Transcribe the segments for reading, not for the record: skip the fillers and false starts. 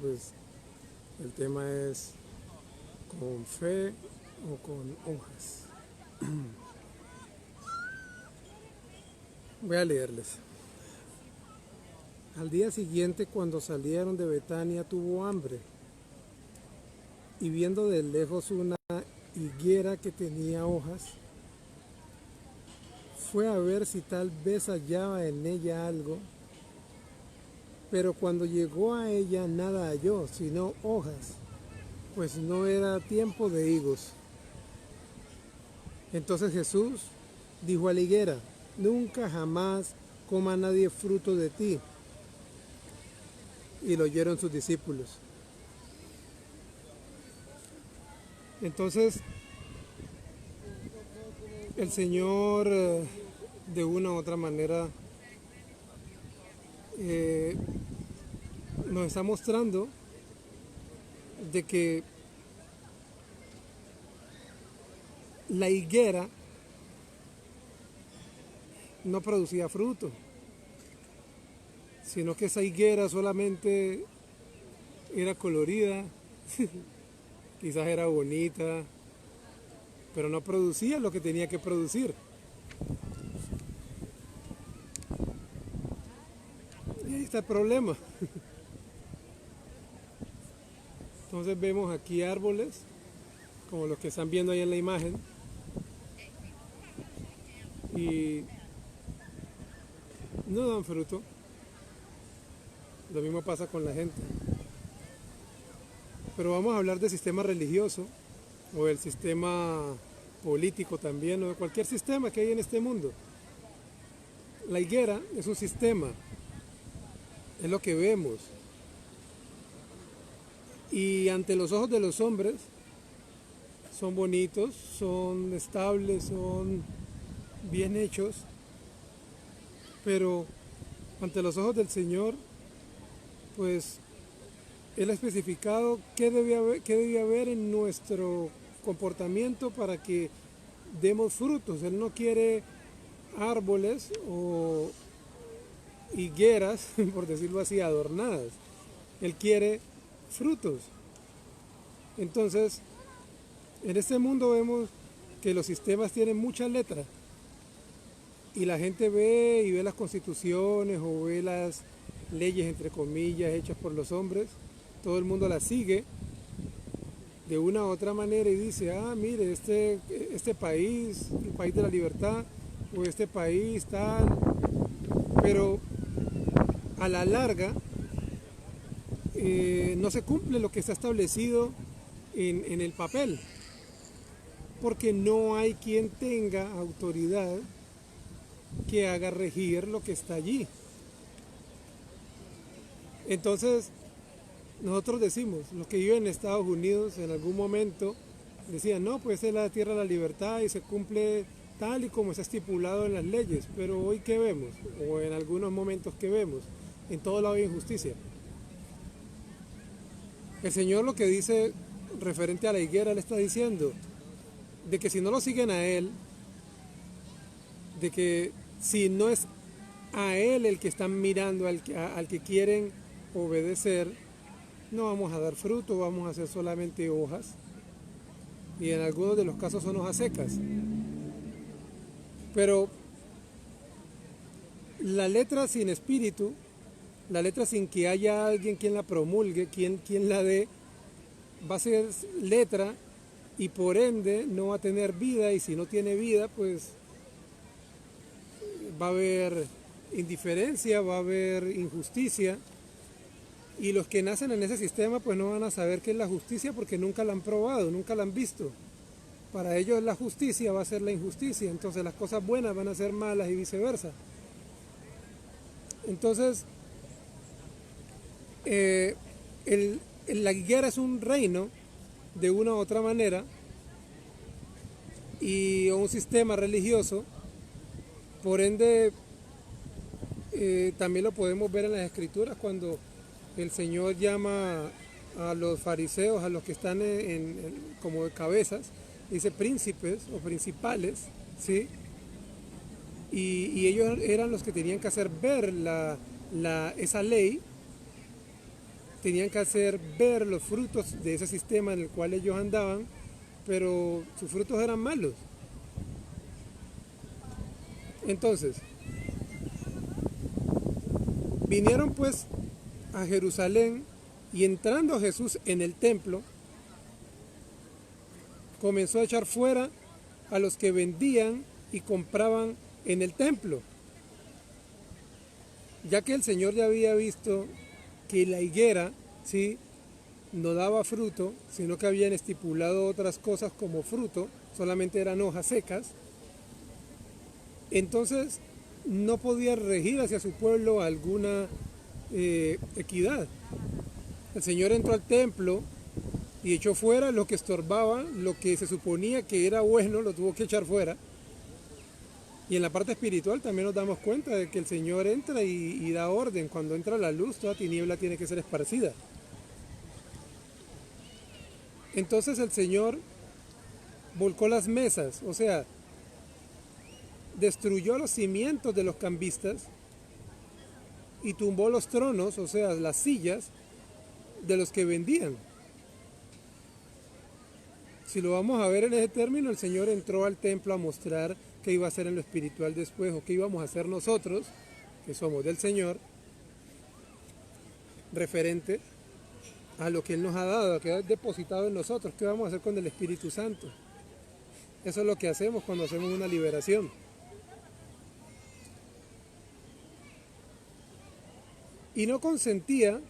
pues el tema es con fe o con hojas. Voy a leerles. Al día siguiente, cuando salieron de Betania, tuvo hambre, y viendo de lejos una higuera que tenía hojas, fue a ver si tal vez hallaba en ella algo, pero cuando llegó a ella nada halló, sino hojas, pues no era tiempo de higos. Entonces Jesús dijo a la higuera: nunca jamás coma nadie fruto de ti. Y lo oyeron sus discípulos. Entonces el Señor, de una u otra manera, nos está mostrando de que la higuera no producía fruto, sino que esa higuera solamente era colorida, quizás era bonita, pero no producía lo que tenía que producir. Y ahí está el problema. Entonces vemos aquí árboles, como los que están viendo ahí en la imagen, y no dan fruto. Lo mismo pasa con la gente. Pero vamos a hablar del sistema religioso o del sistema político también, o de cualquier sistema que hay en este mundo. La higuera es un sistema, es lo que vemos. Y ante los ojos de los hombres son bonitos, son estables, son bien hechos, pero ante los ojos del Señor, pues Él ha especificado qué debe haber en nuestro comportamiento para que demos frutos. Él no quiere árboles o higueras, por decirlo así, adornadas. Él quiere frutos. Entonces, en este mundo vemos que los sistemas tienen muchas letras y la gente ve y ve las constituciones o ve las leyes, entre comillas, hechas por los hombres. Todo el mundo las sigue de una u otra manera y dice: ah, mire, este país, el país de la libertad, o este país tal. Pero a la larga no se cumple lo que está establecido en el papel, porque no hay quien tenga autoridad que haga regir lo que está allí. Entonces, nosotros decimos, los que viven en Estados Unidos en algún momento decían: no, pues es la tierra de la libertad y se cumple tal y como está estipulado en las leyes. Pero hoy, ¿qué vemos? O en algunos momentos, ¿qué vemos? En todo lado hay injusticia. El Señor lo que dice referente a la higuera, le está diciendo de que si no lo siguen a Él, de que si no es a Él el que están mirando, al que quieren obedecer, no vamos a dar fruto, vamos a hacer solamente hojas, y en algunos de los casos son hojas secas. Pero la letra sin espíritu, la letra sin que haya alguien quien la promulgue, quien la dé, va a ser letra y por ende no va a tener vida, y si no tiene vida, pues va a haber indiferencia, va a haber injusticia, y los que nacen en ese sistema pues no van a saber qué es la justicia porque nunca la han probado, nunca la han visto. Para ellos la justicia va a ser la injusticia, entonces las cosas buenas van a ser malas y viceversa. Entonces, la higuera es un reino de una u otra manera, y un sistema religioso. Por ende, también lo podemos ver en las escrituras cuando el Señor llama a los fariseos, a los que están como cabezas, dice príncipes o principales, ¿sí? Y ellos eran los que tenían que hacer ver esa ley, tenían que hacer ver los frutos de ese sistema en el cual ellos andaban, pero sus frutos eran malos. Entonces, vinieron pues a Jerusalén y entrando Jesús en el templo, comenzó a echar fuera a los que vendían y compraban en el templo, ya que el Señor ya había visto que la higuera, ¿sí?, no daba fruto, sino que habían estipulado otras cosas como fruto, solamente eran hojas secas. Entonces no podía regir hacia su pueblo alguna equidad. El Señor entró al templo y echó fuera lo que estorbaba, lo que se suponía que era bueno, lo tuvo que echar fuera. Y en la parte espiritual también nos damos cuenta de que el Señor entra y da orden. Cuando entra la luz, toda tiniebla tiene que ser esparcida. Entonces el Señor volcó las mesas, o sea, destruyó los cimientos de los cambistas y tumbó los tronos, o sea, las sillas de los que vendían. Si lo vamos a ver en ese término, el Señor entró al templo a mostrar qué iba a hacer en lo espiritual después, o qué íbamos a hacer nosotros, que somos del Señor, referente a lo que Él nos ha dado, que ha depositado en nosotros. ¿Qué vamos a hacer con el Espíritu Santo? Eso es lo que hacemos cuando hacemos una liberación. Y no consentía,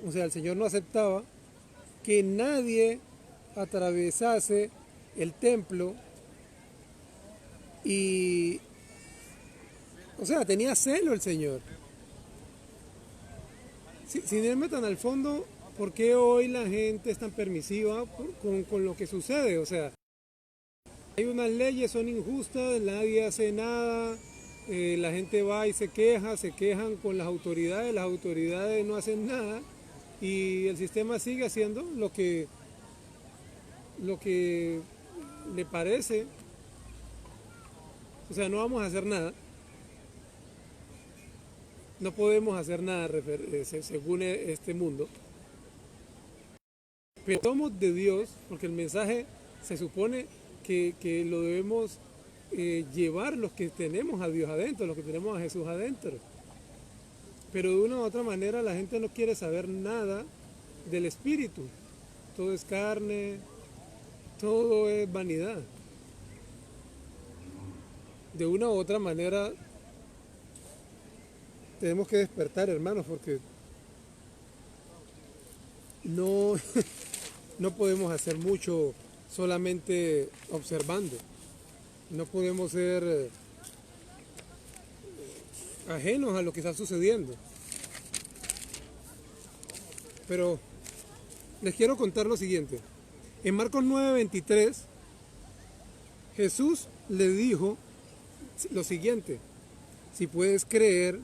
o sea, el Señor no aceptaba que nadie atravesase el templo y, o sea, tenía celo el Señor. Sin irme tan al fondo, ¿por qué hoy la gente es tan permisiva con lo que sucede? O sea, hay unas leyes, son injustas, nadie hace nada, la gente va y se quejan con las autoridades no hacen nada y el sistema sigue haciendo lo que le parece. O sea, no vamos a hacer nada. No podemos hacer nada según este mundo. Pero somos de Dios, porque el mensaje se supone que lo debemos llevar los que tenemos a Dios adentro, los que tenemos a Jesús adentro. Pero de una u otra manera la gente no quiere saber nada del Espíritu. Todo es carne, todo es vanidad. De una u otra manera tenemos que despertar, hermanos, porque no, no podemos hacer mucho solamente observando. No podemos ser ajenos a lo que está sucediendo. Pero les quiero contar lo siguiente. En Marcos 9:23, Jesús le dijo lo siguiente: si puedes creer,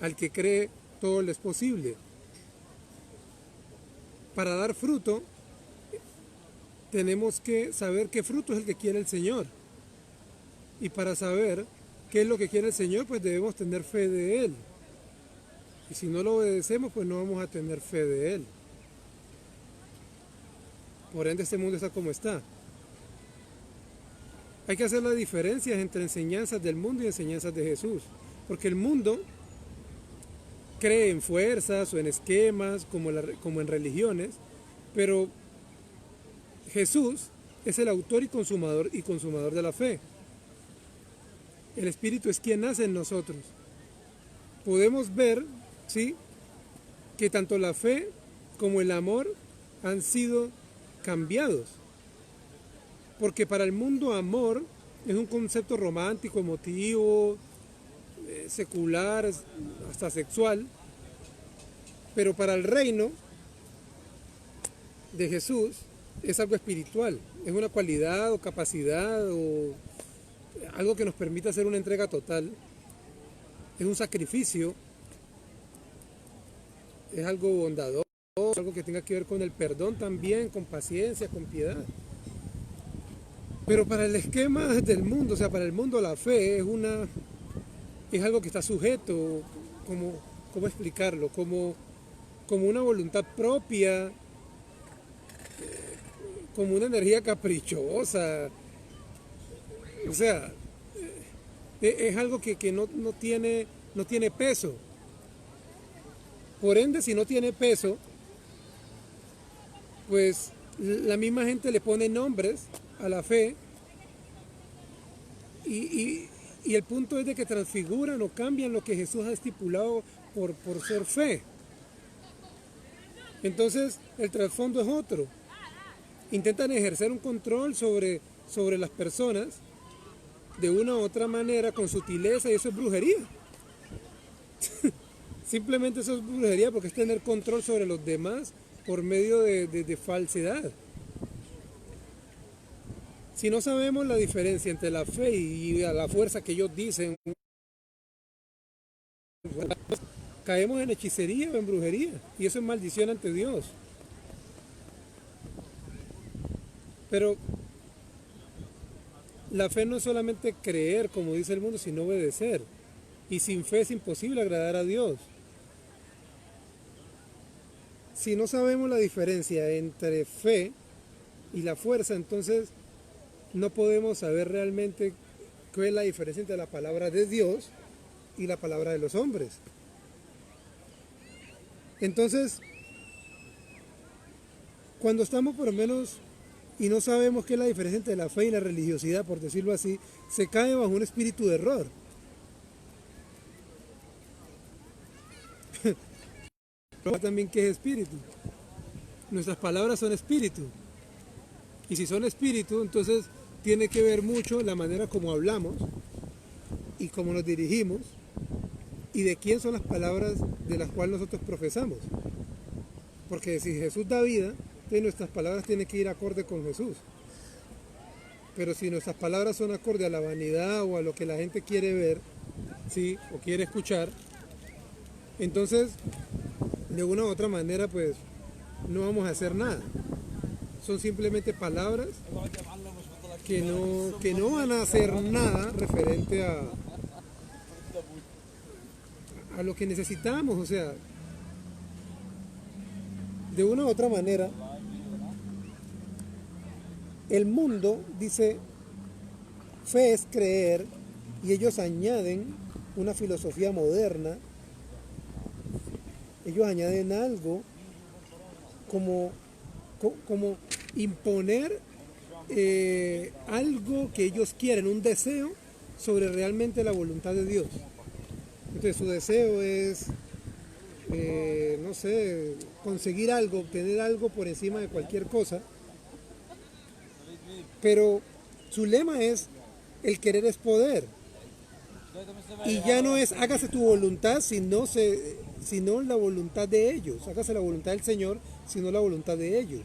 al que cree, todo le es posible. Para dar fruto, tenemos que saber qué fruto es el que quiere el Señor. Y para saber qué es lo que quiere el Señor, pues debemos tener fe de Él. Y si no lo obedecemos, pues no vamos a tener fe de Él. Por ende, este mundo está como está. Hay que hacer las diferencias entre enseñanzas del mundo y enseñanzas de Jesús. Porque el mundo cree en fuerzas o en esquemas, como en religiones, pero Jesús es el autor y consumador de la fe. El Espíritu es quien nace en nosotros. Podemos ver, ¿sí?, que tanto la fe como el amor han sido cambiados. Porque para el mundo amor es un concepto romántico, emotivo, secular, hasta sexual. Pero para el reino de Jesús es algo espiritual, es una cualidad o capacidad o algo que nos permite hacer una entrega total, es un sacrificio, es algo bondadoso, algo que tenga que ver con el perdón también, con paciencia, con piedad. Pero para el esquema del mundo, o sea, para el mundo la fe es algo que está sujeto, ¿cómo explicarlo? Como como una voluntad propia, como una energía caprichosa. O sea, es algo que no tiene peso. Por ende, si no tiene peso, pues la misma gente le pone nombres a la fe y el punto es de que transfiguran o cambian lo que Jesús ha estipulado por ser fe. Entonces, el trasfondo es otro. Intentan ejercer un control sobre las personas de una u otra manera, con sutileza, y eso es brujería. Simplemente eso es brujería, porque es tener control sobre los demás por medio de falsedad. Si no sabemos la diferencia entre la fe y la fuerza que ellos dicen, caemos en hechicería o en brujería, y eso es maldición ante Dios. Pero la fe no es solamente creer, como dice el mundo, sino obedecer. Y sin fe es imposible agradar a Dios. Si no sabemos la diferencia entre fe y la fuerza, entonces no podemos saber realmente cuál es la diferencia entre la palabra de Dios y la palabra de los hombres. Entonces, cuando estamos por lo menos y no sabemos qué es la diferencia entre la fe y la religiosidad, por decirlo así, se cae bajo un espíritu de error. También qué es espíritu. Nuestras palabras son espíritu. Y si son espíritu, entonces tiene que ver mucho la manera como hablamos y cómo nos dirigimos y de quién son las palabras de las cuales nosotros profesamos. Porque si Jesús da vida, entonces nuestras palabras tienen que ir acorde con Jesús. Pero si nuestras palabras son acorde a la vanidad o a lo que la gente quiere ver, ¿sí? O quiere escuchar, entonces de una u otra manera pues no vamos a hacer nada. Son simplemente palabras que no van a hacer nada referente a lo que necesitamos. O sea, de una u otra manera, el mundo dice, fe es creer, y ellos añaden una filosofía moderna, ellos añaden algo como imponer algo que ellos quieren, un deseo sobre realmente la voluntad de Dios. Entonces su deseo es, no sé, conseguir algo, obtener algo por encima de cualquier cosa. Pero su lema es, el querer es poder. Y ya no es, hágase tu voluntad, sino la voluntad de ellos. Hágase la voluntad del Señor, sino la voluntad de ellos.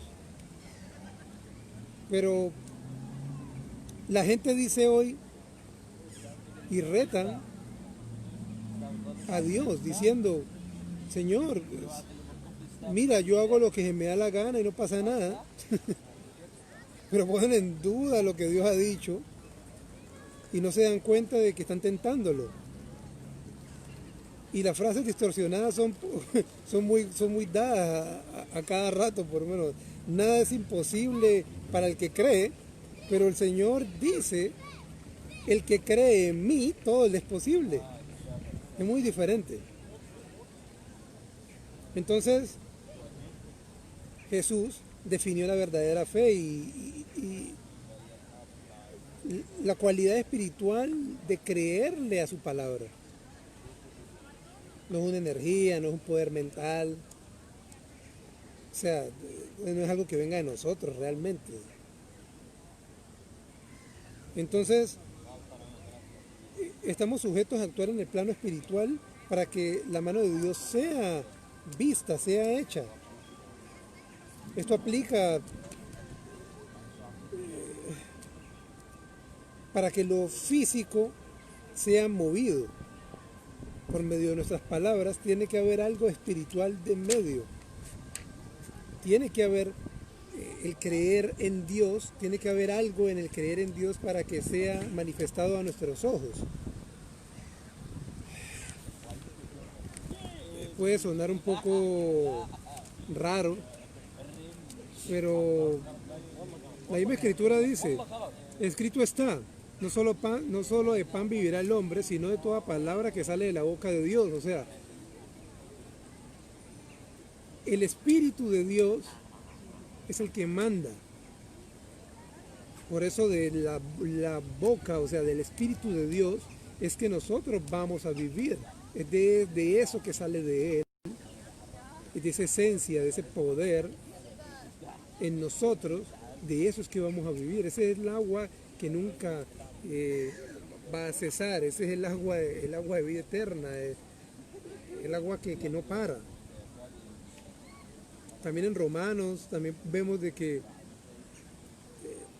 Pero la gente dice hoy y retan a Dios diciendo, Señor, mira, yo hago lo que se me da la gana y no pasa nada. Pero ponen en duda lo que Dios ha dicho y no se dan cuenta de que están tentándolo. Y las frases distorsionadas son muy dadas a cada rato, por lo menos. Nada es imposible para el que cree, pero el Señor dice, el que cree en mí, todo le es posible. Es muy diferente. Entonces, Jesús definió la verdadera fe y la cualidad espiritual de creerle a su palabra. No es una energía, no es un poder mental. O sea, no es algo que venga de nosotros realmente. Entonces, estamos sujetos a actuar en el plano espiritual para que la mano de Dios sea vista, sea hecha. Esto aplica para que lo físico sea movido por medio de nuestras palabras. Tiene que haber algo espiritual de en medio. Tiene que haber el creer en Dios, tiene que haber algo en el creer en Dios para que sea manifestado a nuestros ojos. puede sonar un poco raro, pero la misma escritura dice, escrito está, no solo de pan vivirá el hombre, sino de toda palabra que sale de la boca de Dios. O sea, el Espíritu de Dios es el que manda. Por eso de la boca, o sea, del Espíritu de Dios, es que nosotros vamos a vivir. Es de eso que sale de Él, y de esa esencia, de ese poder en nosotros, de eso es que vamos a vivir. Ese es el agua que nunca va a cesar, ese es el agua de vida eterna, el agua que no para. También en Romanos también vemos de que,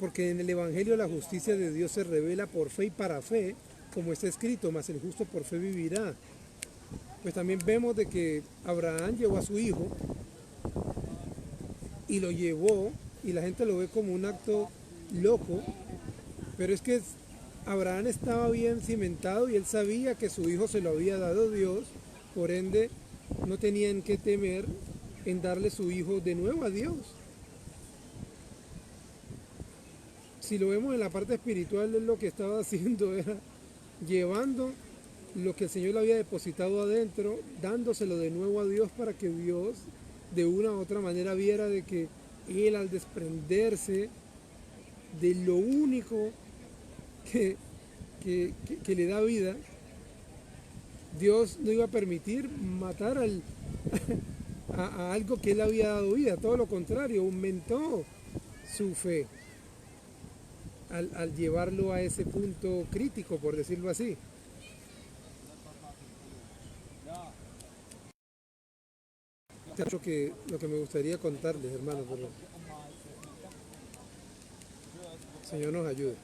porque en el Evangelio la justicia de Dios se revela por fe y para fe, como está escrito, mas el justo por fe vivirá. Pues también vemos de que Abraham llevó a su hijo y lo llevó, y la gente lo ve como un acto loco, pero es que Abraham estaba bien cimentado y él sabía que su hijo se lo había dado Dios, por ende no tenían que temer en darle su hijo de nuevo a Dios. Si lo vemos en la parte espiritual, él lo que estaba haciendo era llevando lo que el Señor le había depositado adentro, dándoselo de nuevo a Dios para que Dios de una u otra manera viera de que él, al desprenderse de lo único que le da vida, Dios no iba a permitir matar a algo que él había dado vida, todo lo contrario, aumentó su fe al llevarlo a ese punto crítico, por decirlo así. Lo que me gustaría contarles, hermanos, pero el Señor nos ayude.